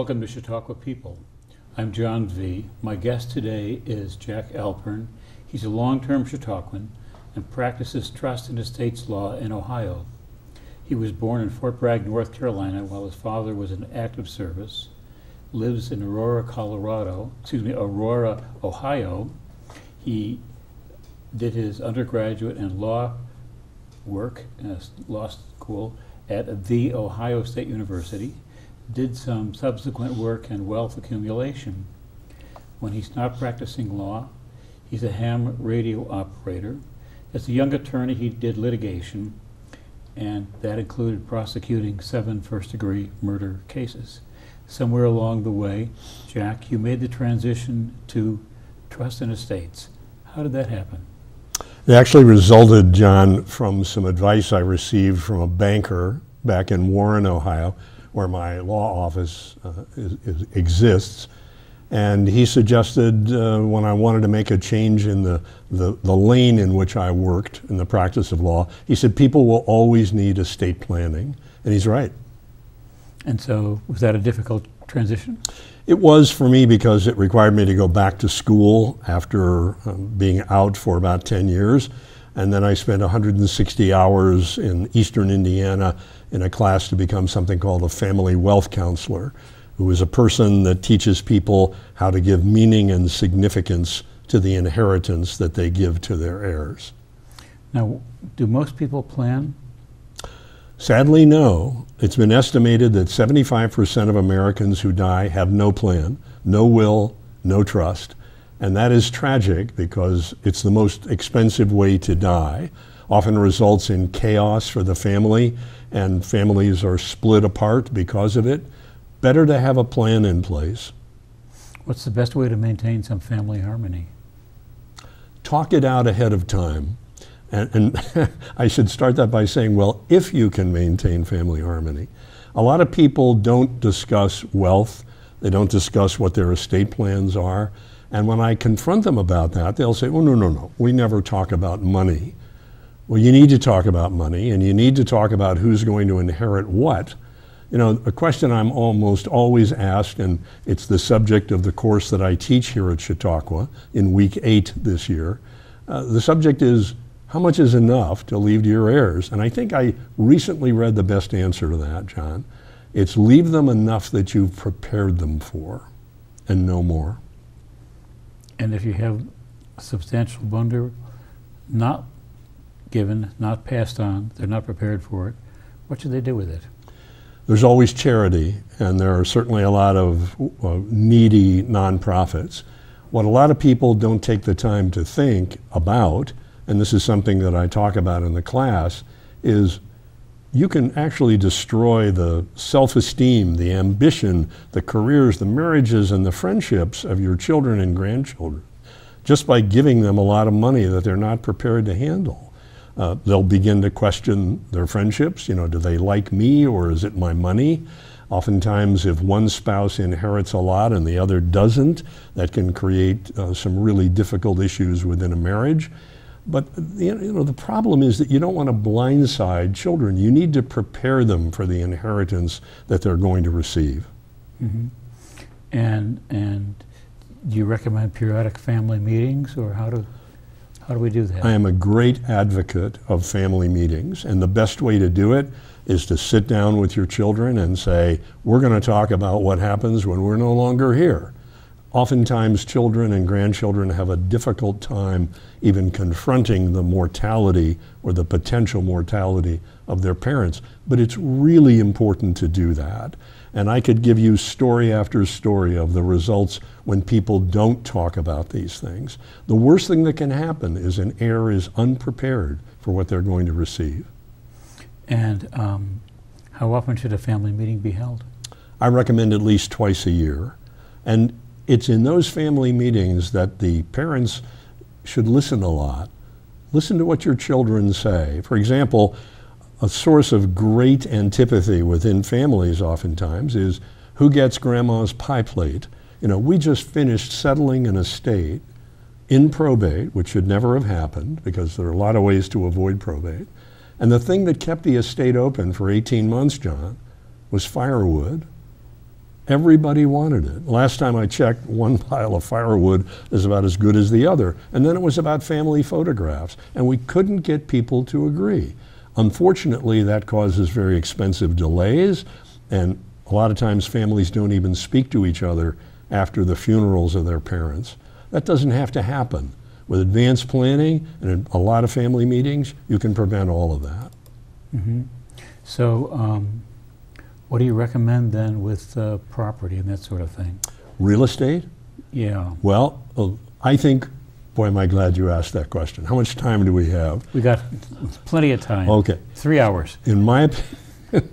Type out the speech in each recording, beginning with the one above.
Welcome to Chautauqua People. I'm John V. My guest today is Jack Alpern. He's a long-term Chautauquan and practices trust and estates law in Ohio. He was born in Fort Bragg, North Carolina, while his father was in active service. Lives in Aurora, Ohio. He did his undergraduate and law work in a law school at The Ohio State University. Did some subsequent work in wealth accumulation. When he's not practicing law, he's a ham radio operator. As a young attorney, he did litigation, and that included prosecuting 7 first-degree murder cases. Somewhere along the way, Jack, you made the transition to trust and estates. How did that happen? It actually resulted, John, from some advice I received from a banker back in Warren, Ohio, where my law office exists. And he suggested when I wanted to make a change in the lane in which I worked in the practice of law, he said people will always need estate planning. And he's right. And so was that a difficult transition? It was for me because it required me to go back to school after being out for about 10 years. And then I spent 160 hours in Eastern Indiana in a class to become something called a family wealth counselor, who is a person that teaches people how to give meaning and significance to the inheritance that they give to their heirs. Now, do most people plan? Sadly, no. It's been estimated that 75% of Americans who die have no plan, no will, no trust. And that is tragic because it's the most expensive way to die. Often results in chaos for the family, and families are split apart because of it. Better to have a plan in place. What's the best way to maintain some family harmony? Talk it out ahead of time. And I should start that by saying, well, if you can maintain family harmony. A lot of people don't discuss wealth. They don't discuss what their estate plans are. And when I confront them about that, they'll say, oh, no, we never talk about money. Well, you need to talk about money, and you need to talk about who's going to inherit what. You know, a question I'm almost always asked, and it's the subject of the course that I teach here at Chautauqua in week 8 this year. The subject is, how much is enough to leave to your heirs? And I think I recently read the best answer to that, John. It's leave them enough that you've prepared them for, and no more. And if you have a substantial blunder not given, not passed on, they're not prepared for it, what should they do with it? There's always charity, and there are certainly a lot of needy nonprofits. What a lot of people don't take the time to think about, and this is something that I talk about in the class, is you can actually destroy the self-esteem, the ambition, the careers, the marriages, and the friendships of your children and grandchildren just by giving them a lot of money that they're not prepared to handle. They'll begin to question their friendships. You know, do they like me or is it my money? Oftentimes, if one spouse inherits a lot and the other doesn't, that can create some really difficult issues within a marriage. But you know, the problem is that you don't want to blindside children. You need to prepare them for the inheritance that they're going to receive. Mm-hmm. And do you recommend periodic family meetings, or how do we do that? I am a great advocate of family meetings, and the best way to do it is to sit down with your children and say, we're going to talk about what happens when we're no longer here. Oftentimes, children and grandchildren have a difficult time even confronting the mortality or the potential mortality of their parents, but it's really important to do that. And I could give you story after story of the results when people don't talk about these things. The worst thing that can happen is an heir is unprepared for what they're going to receive. And how often should a family meeting be held? I recommend at least twice a year. And it's in those family meetings that the parents should listen a lot. Listen to what your children say. For example, a source of great antipathy within families oftentimes is who gets grandma's pie plate. You know, we just finished settling an estate in probate, which should never have happened because there are a lot of ways to avoid probate. And the thing that kept the estate open for 18 months, John, was firewood. Everybody wanted it. Last time I checked, one pile of firewood is about as good as the other. And then it was about family photographs. And we couldn't get people to agree. Unfortunately, that causes very expensive delays. And a lot of times families don't even speak to each other after the funerals of their parents. That doesn't have to happen. With advanced planning and a lot of family meetings, you can prevent all of that. Mm-hmm. So, what do you recommend then with property and that sort of thing? Real estate? Yeah. Well, I think, boy, am I glad you asked that question. How much time do we have? We got plenty of time. Okay. 3 hours. In my opinion,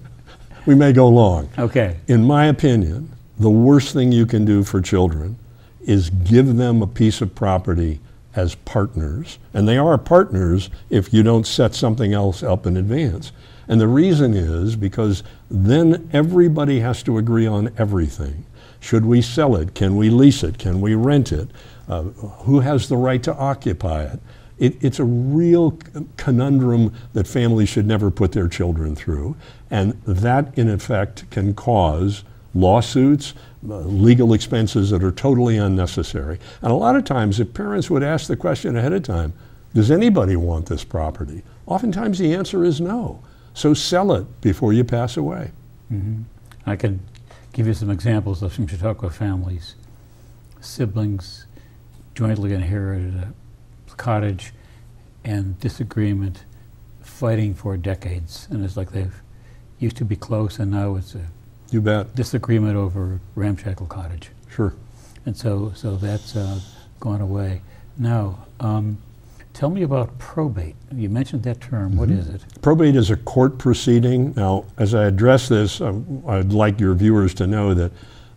we may go long. Okay. In my opinion, the worst thing you can do for children is give them a piece of property as partners. And they are partners if you don't set something else up in advance. And the reason is because then everybody has to agree on everything. Should we sell it? Can we lease it? Can we rent it? Who has the right to occupy it? It's a real conundrum that families should never put their children through. And that, in effect, can cause lawsuits, legal expenses that are totally unnecessary. And a lot of times, if parents would ask the question ahead of time, does anybody want this property? Oftentimes the answer is no. So sell it before you pass away. Mm-hmm. I can give you some examples of some Chautauqua families. Siblings jointly inherited a cottage and disagreement, fighting for decades. And it's like they've used to be close and now it's a You bet. disagreement over ramshackle cottage. Sure. And so that's gone away. Now, tell me about probate. You mentioned that term. What is it? Probate is a court proceeding. Now, as I address this, I'd like your viewers to know that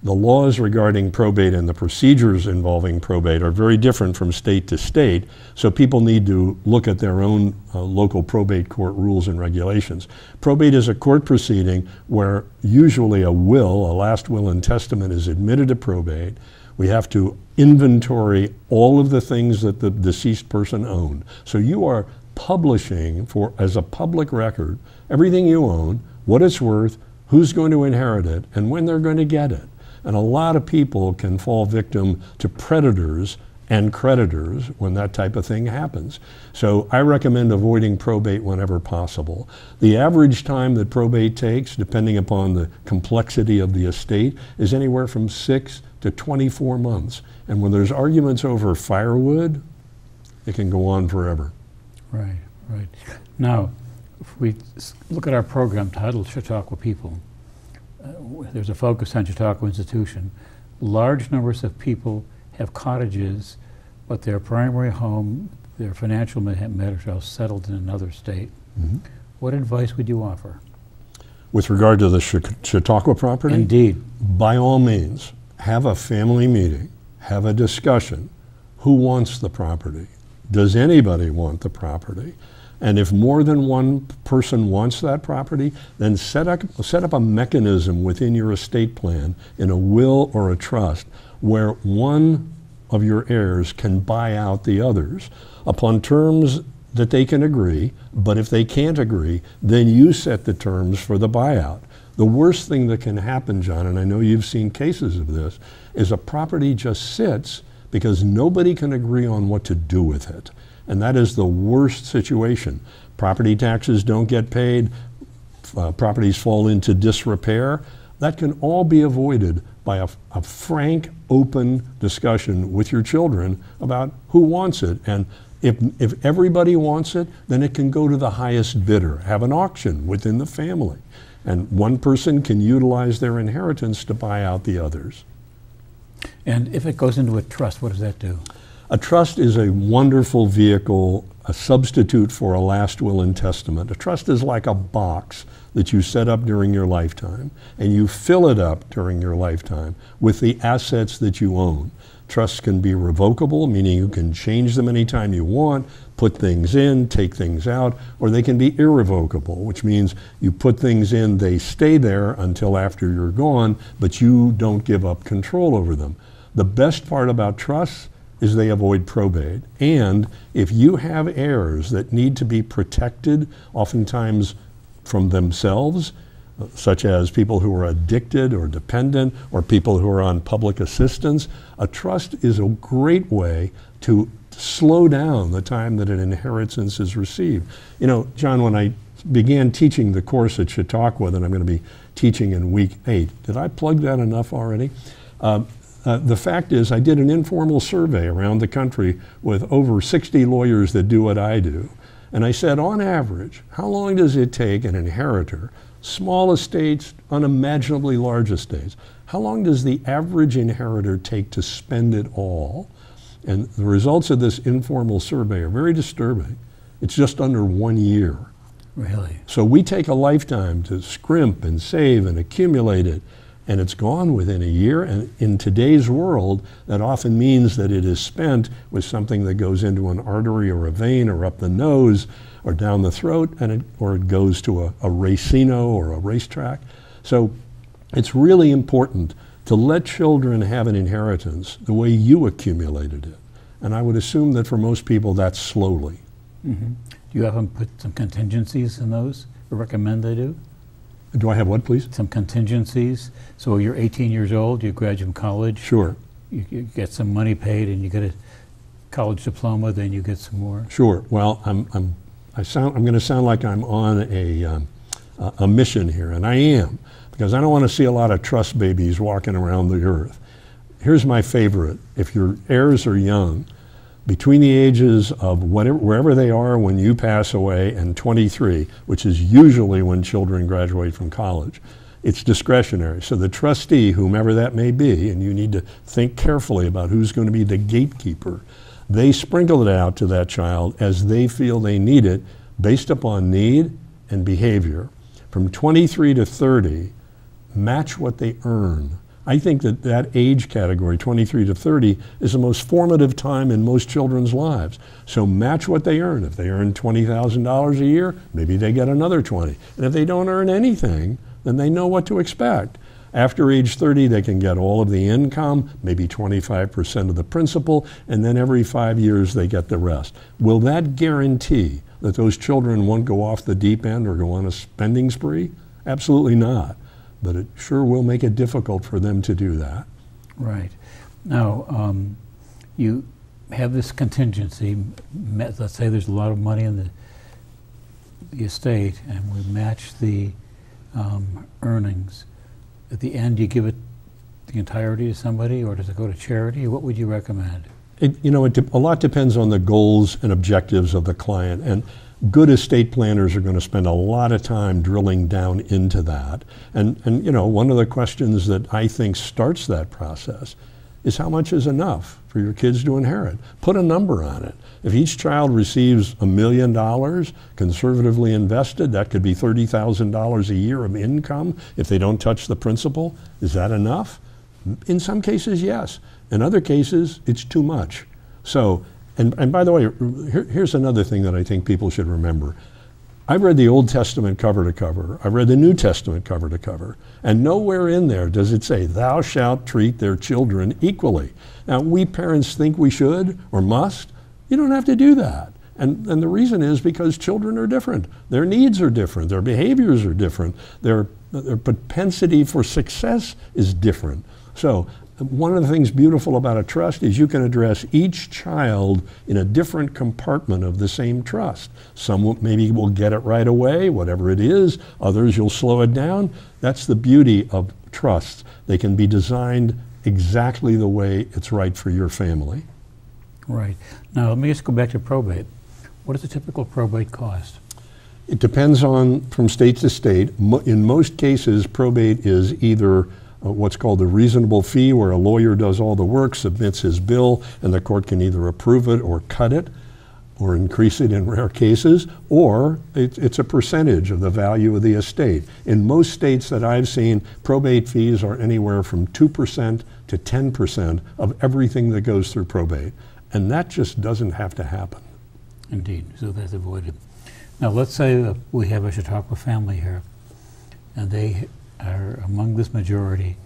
the laws regarding probate and the procedures involving probate are very different from state to state, so people need to look at their own local probate court rules and regulations. Probate is a court proceeding where usually a will, a last will and testament, is admitted to probate. We have to inventory all of the things that the deceased person owned. So you are publishing as a public record everything you own, what it's worth, who's going to inherit it, and when they're going to get it. And a lot of people can fall victim to predators and creditors when that type of thing happens. So I recommend avoiding probate whenever possible. The average time that probate takes, depending upon the complexity of the estate, is anywhere from 6 to 24 months. And when there's arguments over firewood, it can go on forever. Right, right. Now, if we look at our program titled Chautauqua People, there's a focus on Chautauqua Institution. Large numbers of people have cottages, but their primary home, their financial matters are settled in another state. Mm-hmm. What advice would you offer? With regard to the Chautauqua property? Indeed. By all means, have a family meeting, have a discussion. Who wants the property? Does anybody want the property? And if more than one person wants that property, then set up a mechanism within your estate plan in a will or a trust where one of your heirs can buy out the others upon terms that they can agree. But if they can't agree, then you set the terms for the buyout. The worst thing that can happen, John, and I know you've seen cases of this, is a property just sits because nobody can agree on what to do with it. And that is the worst situation. Property taxes don't get paid, properties fall into disrepair. That can all be avoided by a frank, open discussion with your children about who wants it. And if everybody wants it, then it can go to the highest bidder. Have an auction within the family. And one person can utilize their inheritance to buy out the others. And if it goes into a trust, what does that do? A trust is a wonderful vehicle, a substitute for a last will and testament. A trust is like a box that you set up during your lifetime, and you fill it up during your lifetime with the assets that you own. Trusts can be revocable, meaning you can change them anytime you want, put things in, take things out, or they can be irrevocable, which means you put things in, they stay there until after you're gone, but you don't give up control over them. The best part about trusts is they avoid probate. And if you have heirs that need to be protected, oftentimes from themselves, such as people who are addicted or dependent or people who are on public assistance. A trust is a great way to slow down the time that an inheritance is received. You know, John, when I began teaching the course at Chautauqua that I'm going to be teaching in week 8, did I plug that enough already? The fact is, I did an informal survey around the country with over 60 lawyers that do what I do. And I said, on average, how long does it take an inheritor, small estates, unimaginably large estates, how long does the average inheritor take to spend it all? And the results of this informal survey are very disturbing. It's just under 1 year. Really? So we take a lifetime to scrimp and save and accumulate it, and it's gone within a year. And in today's world, that often means that it is spent with something that goes into an artery or a vein or up the nose or down the throat, or it goes to a racino or a racetrack. So it's really important to let children have an inheritance the way you accumulated it. And I would assume that for most people, that's slowly. Mm-hmm. Do you have them put some contingencies in those, or recommend they do? Do I have what, please? Some contingencies. So you're 18 years old, you graduate from college. Sure. You get some money paid and you get a college diploma, then you get some more. Sure. Well, I'm going to sound like I'm on a mission here, and I am, because I don't want to see a lot of trust babies walking around the earth. Here's my favorite. If your heirs are young, between the ages of wherever they are when you pass away and 23, which is usually when children graduate from college, it's discretionary. So the trustee, whomever that may be, and you need to think carefully about who's going to be the gatekeeper, they sprinkle it out to that child as they feel they need it based upon need and behavior. From 23 to 30, match what they earn. I think that that age category, 23 to 30, is the most formative time in most children's lives. So match what they earn. If they earn $20,000 a year, maybe they get another 20. And if they don't earn anything, then they know what to expect. After age 30, they can get all of the income, maybe 25% of the principal, and then every 5 years they get the rest. Will that guarantee that those children won't go off the deep end or go on a spending spree? Absolutely not. But it sure will make it difficult for them to do that. Right. Now, you have this contingency. Let's say there's a lot of money in the estate, and we match the earnings. At the end, you give it the entirety to somebody, or does it go to charity? What would you recommend? A lot depends on the goals and objectives of the client. And good estate planners are going to spend a lot of time drilling down into that. And one of the questions that I think starts that process is how much is enough for your kids to inherit? Put a number on it. If each child receives $1 million conservatively invested, that could be $30,000 a year of income if they don't touch the principal. Is that enough? In some cases, yes. In other cases, it's too much. So, and by the way, here's another thing that I think people should remember. I've read the Old Testament cover to cover. I've read the New Testament cover to cover. And nowhere in there does it say, thou shalt treat their children equally. Now, we parents think we should or must. You don't have to do that. And the reason is because children are different. Their needs are different. Their behaviors are different. Their propensity for success is different. So one of the things beautiful about a trust is you can address each child in a different compartment of the same trust. Some maybe will get it right away, whatever it is. Others, you'll slow it down. That's the beauty of trusts. They can be designed exactly the way it's right for your family. Right. Now, let me just go back to probate. What does a typical probate cost? It depends on from state to state. In most cases, probate is either what's called a reasonable fee, where a lawyer does all the work, submits his bill, and the court can either approve it or cut it or increase it in rare cases, or it's a percentage of the value of the estate. In most states that I've seen, probate fees are anywhere from 2% to 10% of everything that goes through probate. And that just doesn't have to happen. Indeed, so that's avoided. Now, let's say we have a Chautauqua family here, and they are among this majority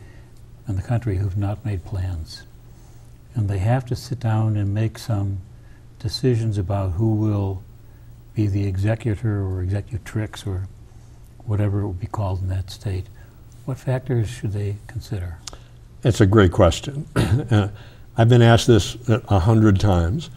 in the country who've not made plans. And they have to sit down and make some decisions about who will be the executor or executrix or whatever it would be called in that state, what factors should they consider? It's a great question. I've been asked this 100 times.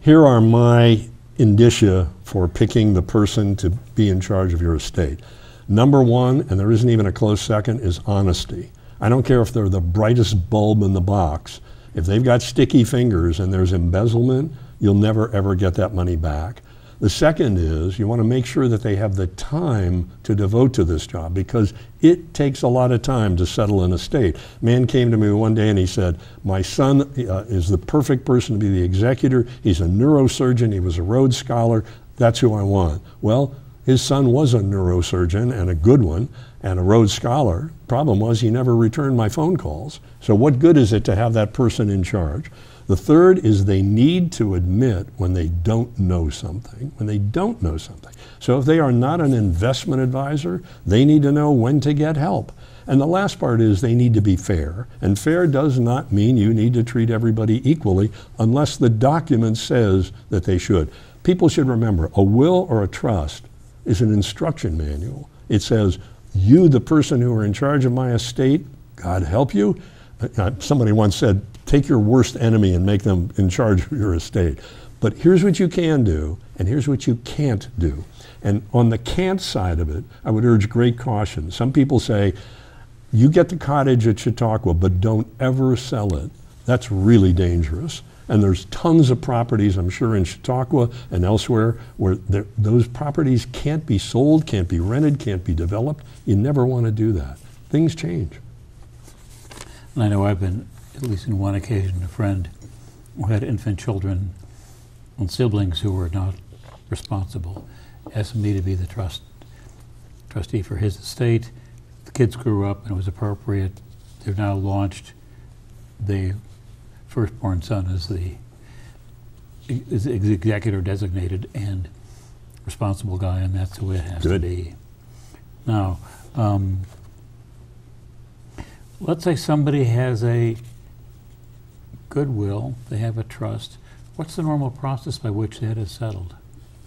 Here are my indicia for picking the person to be in charge of your estate. Number one, and there isn't even a close second, is honesty. I don't care if they're the brightest bulb in the box. If they've got sticky fingers and there's embezzlement, you'll never ever get that money back. The second is you want to make sure that they have the time to devote to this job, because it takes a lot of time to settle an estate. A man came to me one day and he said, my son is the perfect person to be the executor. He's a neurosurgeon. He was a Rhodes Scholar. That's who I want. Well, his son was a neurosurgeon, and a good one, and a Rhodes Scholar. Problem was he never returned my phone calls. So what good is it to have that person in charge? The third is they need to admit when they don't know something, So if they are not an investment advisor, they need to know when to get help. And the last part is they need to be fair. And fair does not mean you need to treat everybody equally unless the document says that they should. People should remember, a will or a trust is an instruction manual. It says, you, the person who are in charge of my estate, God help you. Somebody once said, take your worst enemy and make them in charge of your estate. But here's what you can do, and here's what you can't do. And on the can't side of it, I would urge great caution. Some people say, you get the cottage at Chautauqua, but don't ever sell it. That's really dangerous. And there's tons of properties, I'm sure, in Chautauqua and elsewhere where those properties can't be sold, can't be rented, can't be developed. You never want to do that. Things change. And I know I've been, at least on one occasion, a friend who had infant children and siblings who were not responsible asked me to be the trustee for his estate. The kids grew up and it was appropriate. They're now launched. The firstborn son is the executor designated and responsible guy, and that's the way it has to be. Now, let's say somebody has a goodwill, they have a trust. What's the normal process by which that is settled?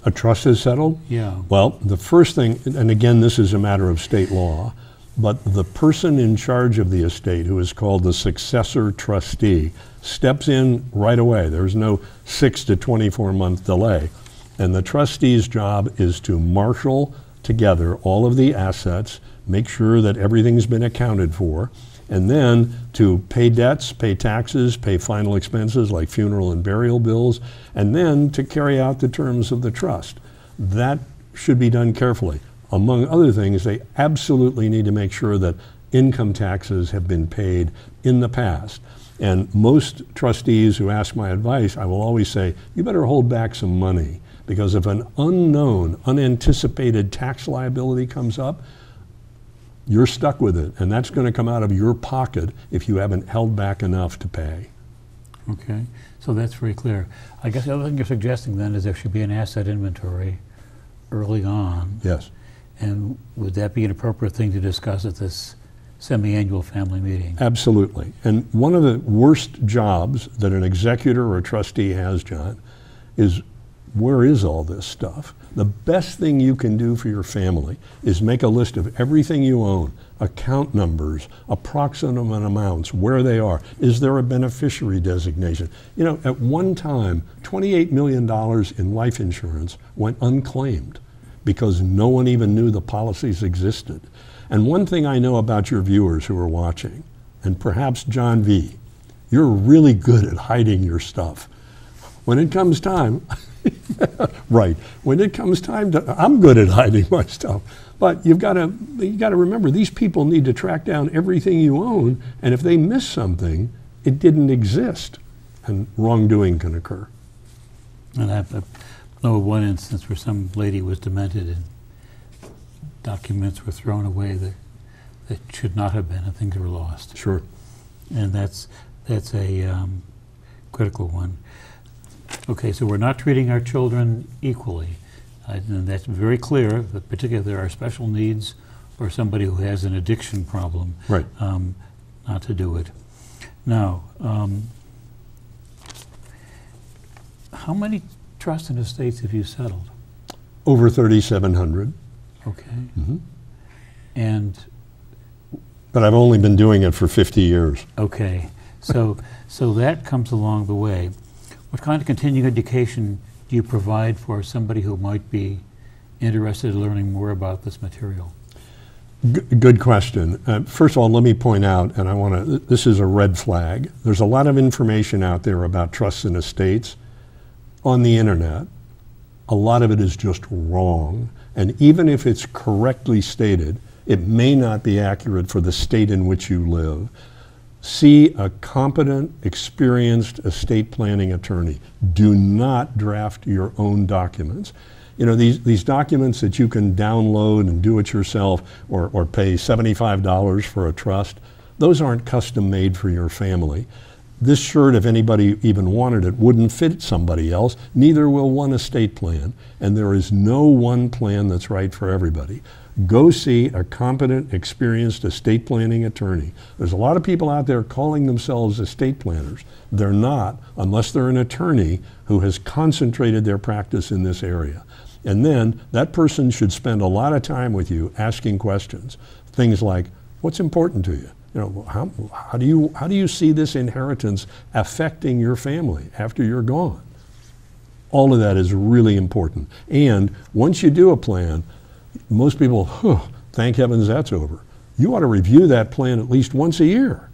A trust is settled? Yeah. Well, the first thing, and again, this is a matter of state law, but the person in charge of the estate, who is called the successor trustee, steps in right away. There's no 6 to 24-month delay. And the trustee's job is to marshal together all of the assets, make sure that everything's been accounted for, and then to pay debts, pay taxes, pay final expenses like funeral and burial bills, and then to carry out the terms of the trust. That should be done carefully. Among other things, they absolutely need to make sure that income taxes have been paid in the past. And most trustees who ask my advice, I will always say, you better hold back some money, because if an unknown, unanticipated tax liability comes up, you're stuck with it, and that's going to come out of your pocket if you haven't held back enough to pay. Okay, so that's very clear. I guess the other thing you're suggesting then is there should be an asset inventory early on. Yes. And would that be an appropriate thing to discuss at this semi-annual family meeting? Absolutely. And one of the worst jobs that an executor or a trustee has, John, is where is all this stuff? The best thing you can do for your family is make a list of everything you own, account numbers, approximate amounts, where they are. Is there a beneficiary designation? You know, at one time, $28 million in life insurance went unclaimed because no one even knew the policies existed. And one thing I know about your viewers who are watching, and perhaps John V., you're really good at hiding your stuff. When it comes time, right, when it comes time to, I'm good at hiding my stuff, but you got to remember, these people need to track down everything you own, and if they miss something, it didn't exist, and wrongdoing can occur. And I know of one instance where some lady was demented and documents were thrown away that should not have been, and things were lost. Sure. And that's a critical one. Okay, so we're not treating our children equally. And that's very clear, that particularly if there are special needs or somebody who has an addiction problem, right. Not to do it. Now, how many trusts and estates have you settled? Over 3,700. Okay. Mm-hmm. But I've only been doing it for 50 years. Okay, so that comes along the way. What kind of continuing education do you provide for somebody who might be interested in learning more about this material? Good question. First of all, let me point out, and this is a red flag. There's a lot of information out there about trusts and estates on the internet. A lot of it is just wrong. And even if it's correctly stated, it may not be accurate for the state in which you live. See a competent, experienced estate planning attorney. Do not draft your own documents. You know, these documents that you can download and do it yourself or pay $75 for a trust, those aren't custom made for your family. This shirt, if anybody even wanted it, wouldn't fit somebody else. Neither will one estate plan. And there is no one plan that's right for everybody. Go see a competent, experienced estate planning attorney. There's a lot of people out there calling themselves estate planners. They're not, unless they're an attorney who has concentrated their practice in this area. And then that person should spend a lot of time with you asking questions. Things like, what's important to you? You know, how do you see this inheritance affecting your family after you're gone? All of that is really important. And once you do a plan, most people, thank heavens that's over. You ought to review that plan at least once a year.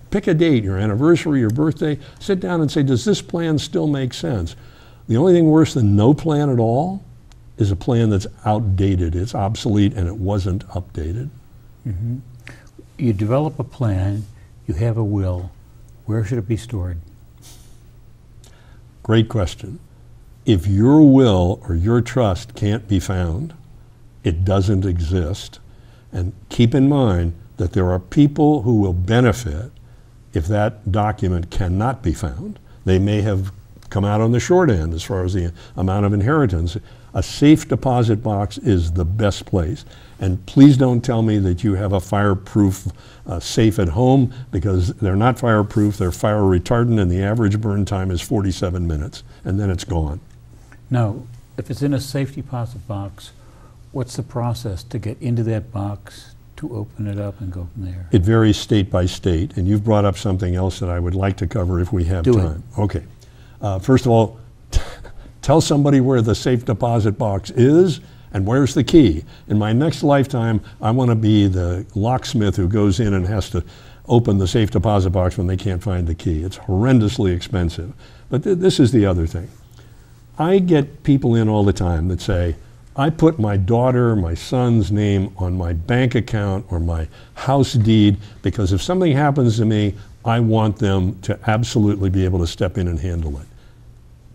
Pick a date, your anniversary, your birthday, sit down and say, does this plan still make sense? The only thing worse than no plan at all is a plan that's outdated, it's obsolete, and it wasn't updated. Mm-hmm. You develop a plan, you have a will. Where should it be stored? Great question. If your will or your trust can't be found, it doesn't exist. And keep in mind that there are people who will benefit if that document cannot be found. They may have come out on the short end as far as the amount of inheritance. A safe deposit box is the best place. And please don't tell me that you have a fireproof safe at home, because they're not fireproof, they're fire retardant, and the average burn time is 47 minutes, and then it's gone. Now, if it's in a safe deposit box, what's the process to get into that box, to open it up and go from there? It varies state by state, and you've brought up something else that I would like to cover if we have time. Okay. First of all, tell somebody where the safe deposit box is and where's the key. In my next lifetime, I want to be the locksmith who goes in and has to open the safe deposit box when they can't find the key. It's horrendously expensive. But this is the other thing. I get people in all the time that say, I put my daughter, my son's name on my bank account or my house deed because if something happens to me, I want them to absolutely be able to step in and handle it.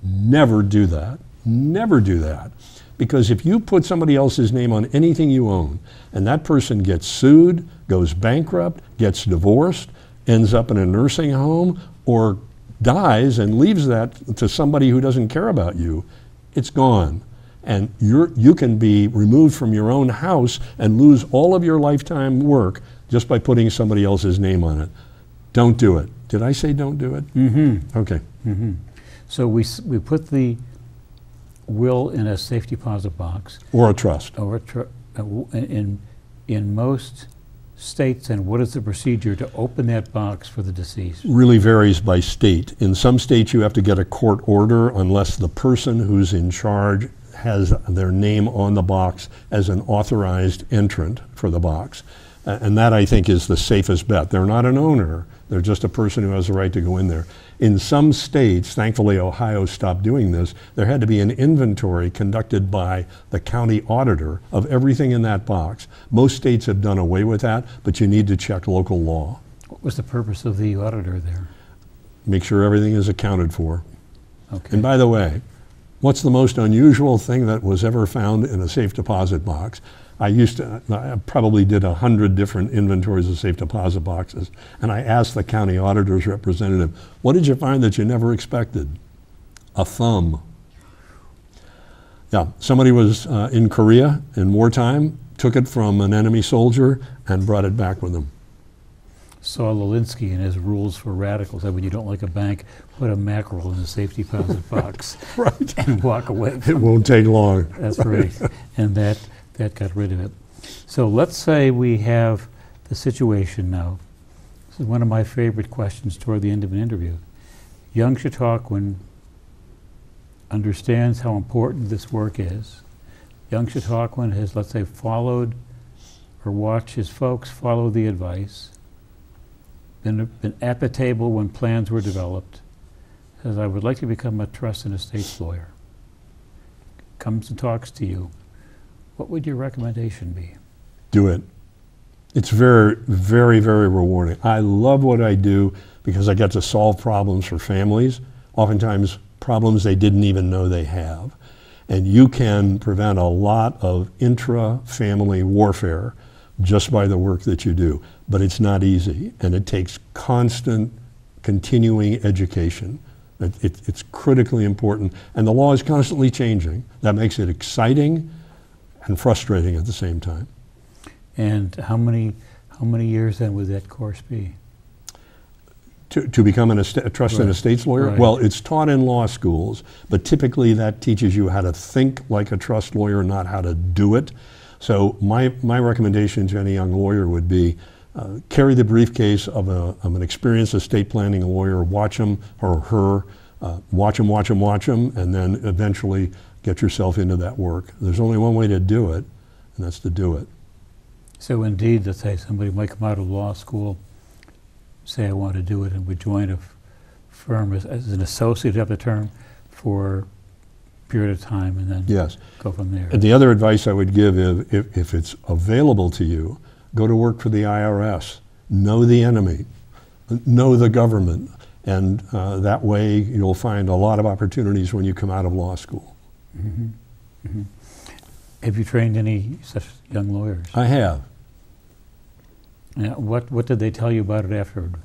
Never do that. Never do that. Because if you put somebody else's name on anything you own, and that person gets sued, goes bankrupt, gets divorced, ends up in a nursing home, or dies and leaves that to somebody who doesn't care about you, it's gone. And you can be removed from your own house and lose all of your lifetime work just by putting somebody else's name on it. Don't do it. Did I say don't do it? Mm-hmm. Okay. Mm-hmm. So we put the will in a safe deposit box. Or a trust. Or in most states, and what is the procedure to open that box for the deceased? Really varies by state. In some states you have to get a court order unless the person who's in charge has their name on the box as an authorized entrant for the box. And that, I think, is the safest bet. They're not an owner. They're just a person who has the right to go in there. In some states, thankfully Ohio stopped doing this, there had to be an inventory conducted by the county auditor of everything in that box. Most states have done away with that, but you need to check local law. What was the purpose of the auditor there? Make sure everything is accounted for. Okay. And by the way, what's the most unusual thing that was ever found in a safe deposit box? I probably did 100 different inventories of safe deposit boxes, and I asked the county auditor's representative, what did you find that you never expected? A thumb. Yeah, somebody was in Korea in wartime, took it from an enemy soldier, and brought it back with them. Saul Alinsky in his rules for radicals said when you don't like a bank, put a mackerel in a safe deposit box. Right. And walk away. It won't take long. That's right. And that got rid of it. So let's say we have the situation now. This is one of my favorite questions toward the end of an interview. Young Chautauquan understands how important this work is. Young Chautauquan has, let's say, followed or watched his folks follow the advice, been at the table when plans were developed, says, I would like to become a trust and estates lawyer. Comes and talks to you. What would your recommendation be? Do it. It's very, very, very rewarding. I love what I do because I get to solve problems for families, oftentimes problems they didn't even know they have. And you can prevent a lot of intra-family warfare just by the work that you do. But it's not easy, and it takes constant, continuing education. It's critically important, and the law is constantly changing. That makes it exciting and frustrating at the same time. And how many years then would that course be? To become a trust and estates lawyer? Right. Well, it's taught in law schools, but typically that teaches you how to think like a trust lawyer, not how to do it. So my recommendation to any young lawyer would be carry the briefcase of an experienced estate planning lawyer, watch him or her, watch him, and then eventually get yourself into that work. There's only one way to do it, and that's to do it. So indeed, let's say somebody might come out of law school, say I want to do it, and would join a firm as an associate of the term for a period of time, and then yes. Go from there. And the other advice I would give is, if it's available to you, go to work for the IRS. Know the enemy, know the government, and that way you'll find a lot of opportunities when you come out of law school. Mm-hmm. Mm-hmm. Have you trained any such young lawyers? I have. Yeah, what did they tell you about it afterward?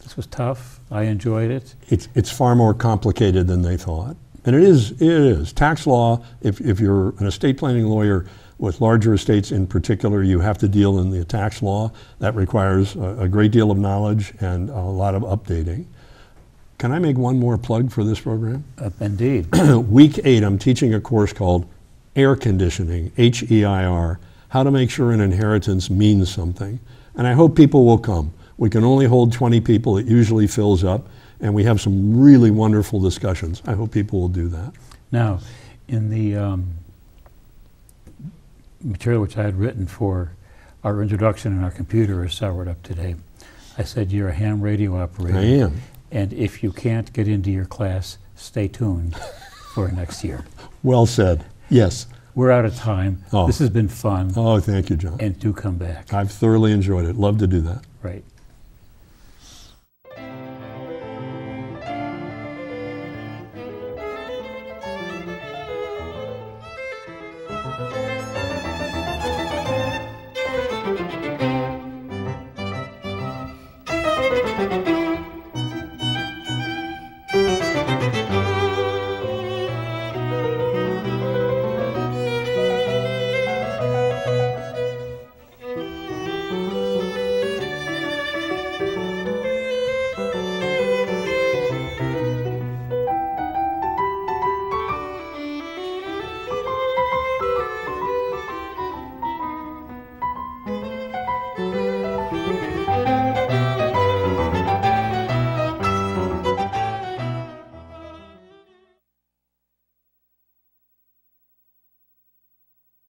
This was tough. I enjoyed it. It's far more complicated than they thought, and it is. Tax law. If you're an estate planning lawyer with larger estates in particular, you have to deal in the tax law. That requires a great deal of knowledge and a lot of updating. Can I make one more plug for this program? Indeed. Week 8, I'm teaching a course called Air Conditioning, H-E-I-R, how to make sure an inheritance means something. And I hope people will come. We can only hold 20 people. It usually fills up, and we have some really wonderful discussions. I hope people will do that. Now, in the material which I had written for our introduction and our computer is soured up today, I said you're a ham radio operator. I am. And if you can't get into your class, stay tuned for next year. Well said. Yes. We're out of time. Oh. This has been fun. Oh, thank you, John. And do come back. I've thoroughly enjoyed it. Love to do that. Right.